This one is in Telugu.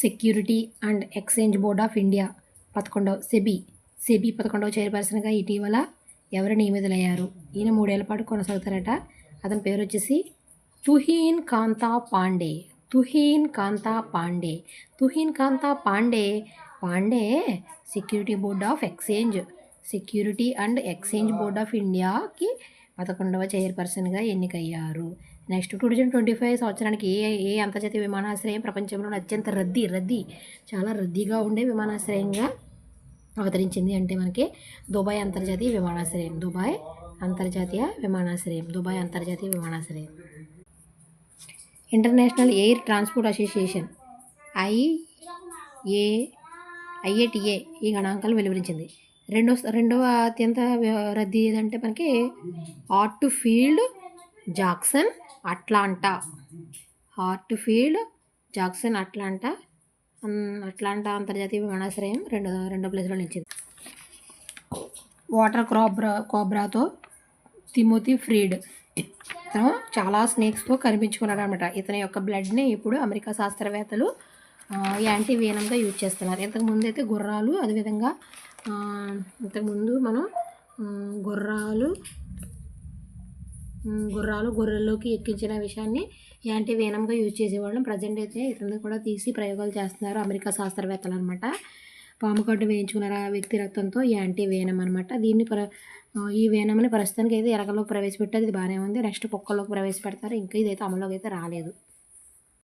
Security and exchange board of India 11వ సెబీ 11వ చైర్పర్సన్గా ఇటీవల ఎవరు నియమితులయ్యారు? ఈయన 3 ఏళ్ల పాటు కొనసాగుతారట. అతని పేరు వచ్చేసి Tuhin Kanta Pandey. Security and exchange board of ఇండియాకి 11వ చైర్పర్సన్గా ఎన్నికయ్యారు. నెక్స్ట్ 2025 సంవత్సరానికి ఏ అంతర్జాతీయ విమానాశ్రయం ప్రపంచంలోని అత్యంత చాలా రద్దీగా ఉండే విమానాశ్రయంగా అవతరించింది అంటే మనకి దుబాయ్ అంతర్జాతీయ విమానాశ్రయం. International air transport association IATA ఈ గణాంకాలు వెలువరించింది. రెండవ అత్యంత రద్దీ ఏదంటే మనకి హార్ట్ఫీల్డ్ జాక్సన్ అట్లాంటా అంతర్జాతీయ విమానాశ్రయం రెండో ప్లేస్లో నిలిచింది. వాటర్ కోబ్రాతో తిమోతి ఫ్రీడ్ ఇతను చాలా స్నేక్స్తో కనిపించుకున్నాడు అనమాట. ఇతని యొక్క బ్లడ్ని ఇప్పుడు అమెరికా శాస్త్రవేత్తలు యాంటీ వేనంగా యూజ్ చేస్తున్నారు. ఇంతకుముందు అయితే గుర్రాలు, అదేవిధంగా ఇంతకుముందు మనం గొర్రెల్లోకి ఎక్కించిన విషయాన్ని యాంటీ వేనంగా యూజ్ చేసేవాళ్ళం. ప్రజెంట్ అయితే ఇతను కూడా తీసి ప్రయోగాలు చేస్తున్నారు అమెరికా శాస్త్రవేత్తలు అనమాట. పాము కట్టు వేయించుకున్నారు ఆ వ్యక్తి రక్తంతో యాంటీ వేనం అనమాట. ఈ వేనంని ప్రస్తుతానికి అయితే ఎలకల్లో ప్రవేశపెట్టారు. ఇది బాగానే ఉంది. నెక్స్ట్ కుక్కల్లోకి ప్రవేశపెడతారు. ఇంకా ఇదైతే అమల్లోకి అయితే రాలేదు.